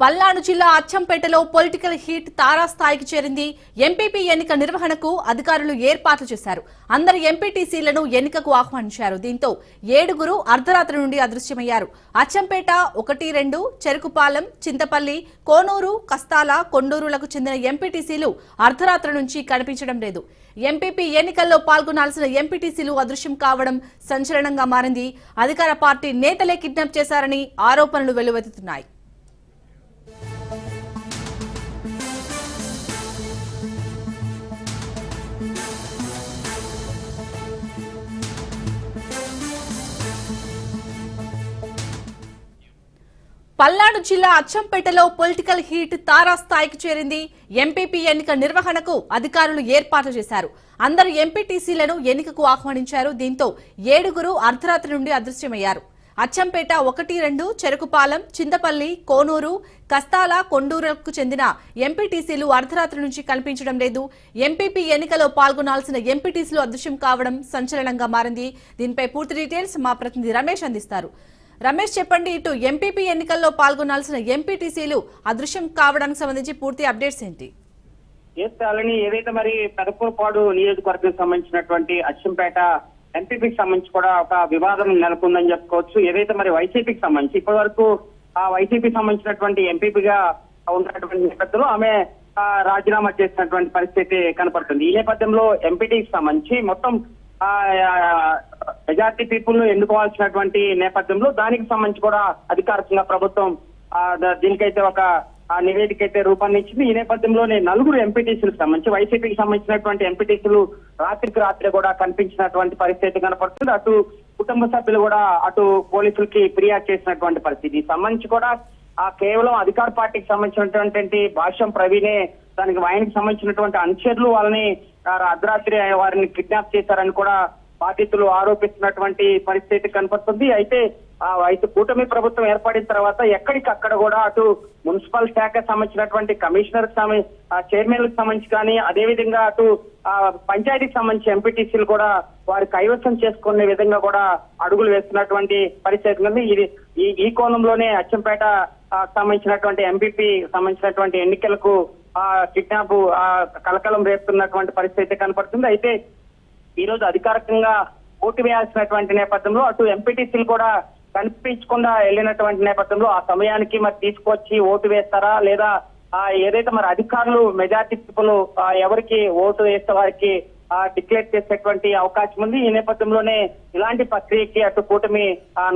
పల్నాడు జిల్లా అచ్చంపేటలో political heat తారాస్థాయికి చేరింది. ఎంపీపీ ఎన్నిక నిర్వహణకు అధికారులు ఏర్పాట్లు చేశారు. అందరు ఎంపీటీసీలను ఎన్నికకు ఆహ్వానించారు. దీంతో 7 అర్ధరాత్రి నుండి అదృశ్యమయ్యారు. అచ్చంపేట 1, 2, చెరుకుపాలెం, చింతపల్లి, కోనూరు, కస్తాల, కొండూరులకు చెందిన ఎంపీటీసీలు అర్ధరాత్రి నుంచి కనిపించడం లేదు. ఎంపీపీ ఎన్నికల్లో పాల్గొనాల్సిన ఎంపీటీసీలు అదృశ్యం కావడం సంచలనంగా మారింది. అధికార పార్టీ నేతలే కిడ్నాప్ చేశారని ఆరోపణలు వెల్లువెత్తుతున్నాయి. పల్నాడు జిల్లా అచ్చంపేటలో పొలిటికల్ హీట్ తారాస్థాయికి చేరింది. ఎంపీపీ ఎన్నిక నిర్వహణకు అధికారులు ఏర్పాట్లు చేశారు. అందరు ఎంపీటీసీలను ఎన్నికకు ఆహ్వానించారు. దీంతో 7 అర్ధరాత్రి నుండి అదృశ్యమయ్యారు. అచ్చంపేట 1, 2, చెరుకుపాలెం, చింతపల్లి, కోనూరు, కస్తాల, కొండూరులకు చెందిన ఎంపీటీసీలు అర్ధరాత్రి నుంచి కనిపించడం లేదు. ఎంపీపీ ఎన్నికలో పాల్గొనాల్సిన ఎంపీటీసీలు అదృశ్యం కావడం సంచలనంగా మారింది. దీనిపై పూర్తి డీటెయిల్స్ మా ప్రతినిధి రమేష్ అందిస్తారు. రమేష్, చెప్పండి, ఇటు ఎంపీపీ ఎన్నికల్లో పాల్గొనాల్సిన ఎంపీటీసీలు అదృశ్యం కావడానికి సంబంధించి పూర్తి అప్డేట్స్ ఏంటి? ఏదైతే మరి పెదకూరుపాడు నియోజకవర్గం సంబంధించినటువంటి అచ్చంపేట ఎంపీపీకి సంబంధించి కూడా ఒక వివాదం నెలకొందని చెప్పుకోవచ్చు. ఏదైతే మరి వైసీపీకి సంబంధించి ఇప్పటి వరకు ఆ వైసీపీకి సంబంధించినటువంటి ఎంపీపీగా ఉన్నటువంటి నేపథ్యంలో ఆమె రాజీనామా చేసినటువంటి పరిస్థితి కనపడుతుంది. ఈ నేపథ్యంలో ఎంపీటీకి సంబంధించి మొత్తం మెజార్టీ పీపుల్ ను ఎన్నుకోవాల్సినటువంటి నేపథ్యంలో దానికి సంబంధించి కూడా అధికారికంగా ప్రభుత్వం దీనికైతే ఒక నివేదిక అయితే రూపొందించింది. ఈ నేపథ్యంలోనే 4 ఎంపీటీసీలకు సంబంధించి వైసీపీకి సంబంధించినటువంటి ఎంపీటీసీలు రాత్రికి రాత్రి కూడా కనిపించినటువంటి పరిస్థితి కనపడుతుంది. అటు కుటుంబ సభ్యులు కూడా అటు పోలీసులకి ఫిర్యాదు చేసినటువంటి పరిస్థితి సంబంధించి కూడా కేవలం అధికార పార్టీకి సంబంధించినటువంటి భాష్యం ప్రవీణే దానికి ఆయనకి సంబంధించినటువంటి అనుచరులు వాళ్ళని అర్ధరాత్రి వారిని కిడ్నాప్ చేశారని కూడా బాధితులు ఆరోపిస్తున్నటువంటి పరిస్థితి కనపడుతుంది. అయితే కూటమి ప్రభుత్వం ఏర్పడిన తర్వాత ఎక్కడికక్కడ కూడా అటు మున్సిపల్ శాఖకు సంబంధించినటువంటి కమిషనర్ చైర్మన్లకు సంబంధించి కానీ అదేవిధంగా అటు పంచాయతీకి సంబంధించి ఎంపీటీసీలు కూడా వారి కైవసం చేసుకునే విధంగా కూడా అడుగులు వేస్తున్నటువంటి పరిస్థితి ఉంది. ఈ కోణంలోనే అచ్చంపేట సంబంధించినటువంటి ఎంపీపీ సంబంధించినటువంటి ఎన్నికలకు కిడ్నాప్ కలకలం రేపుతున్నటువంటి పరిస్థితి కనపడుతుంది. అయితే ఈ రోజు అధికారికంగా ఓటు వేయాల్సినటువంటి నేపథ్యంలో అటు ఎంపీటీసీలు కూడా కనిపించకుండా వెళ్ళినటువంటి నేపథ్యంలో ఆ సమయానికి మరి తీసుకొచ్చి ఓటు వేస్తారా లేదా ఏదైతే మరి అధికారులు మెజార్టీ పీపుల్ ఎవరికి ఓటు వేస్తే వారికి డిక్లేర్ చేసేటువంటి అవకాశం ఉంది. ఈ నేపథ్యంలోనే ఇలాంటి ప్రక్రియకి అటు కూటమి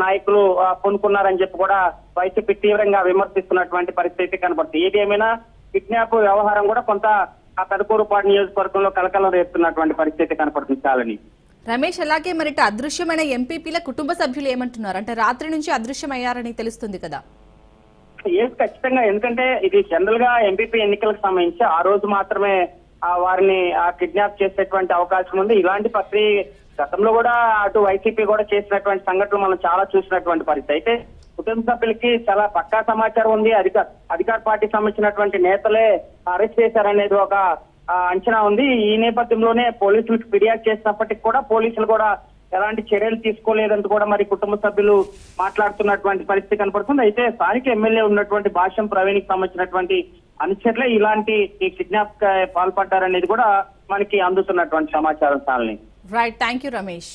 నాయకులు పూనుకున్నారని చెప్పి కూడా వైసీపీ తీవ్రంగా విమర్శిస్తున్నటువంటి పరిస్థితి కనబడుతుంది. ఏది ఏమైనా కిడ్నాప్ వ్యవహారం కూడా కొంత పెదకూరుపాడు నియోజకవర్గంలో కలకలం రేపుతున్నటువంటి పరిస్థితి కనపడుతుంది. చాలని రమేష్, అలాగే మరి అదృశ్యమైన ఎంపీపీల కుటుంబ సభ్యులు ఏమంటున్నారు? అంటే రాత్రి నుంచి అదృశ్యమయ్యారని తెలుస్తుంది కదా? ఖచ్చితంగా, ఎందుకంటే ఇది జనరల్ గా ఎంపీపీ ఎన్నికలకు సంబంధించి ఆ రోజు మాత్రమే వారిని కిడ్నాప్ చేసేటువంటి అవకాశం ఉంది. ఇలాంటి ప్రక్రియ గతంలో కూడా అటు వైసీపీ కూడా చేసినటువంటి సంఘటనలు మనం చాలా చూసినటువంటి పరిస్థితి. అయితే కుటుంబ సభ్యులకి చాలా పక్కా సమాచారం ఉంది. అధికార పార్టీకి సంబంధించినటువంటి నేతలే అరెస్ట్ చేశారనేది ఒక అంచనా ఉంది. ఈ నేపథ్యంలోనే పోలీసులకు ఫిర్యాదు చేసినప్పటికీ కూడా పోలీసులు కూడా ఎలాంటి చర్యలు తీసుకోలేదంటూ కూడా మరి కుటుంబ సభ్యులు మాట్లాడుతున్నటువంటి పరిస్థితి కనపడుతుంది. అయితే స్థానిక ఎమ్మెల్యే ఉన్నటువంటి భాష్యం ప్రవీణ్కి సంబంధించినటువంటి అనుచరులే ఇలాంటి కిడ్నాప్ పాల్పడ్డారనేది కూడా మనకి అందుతున్నటువంటి సమాచారం. చాలని రైట్, థ్యాంక్ యూ రమేష్.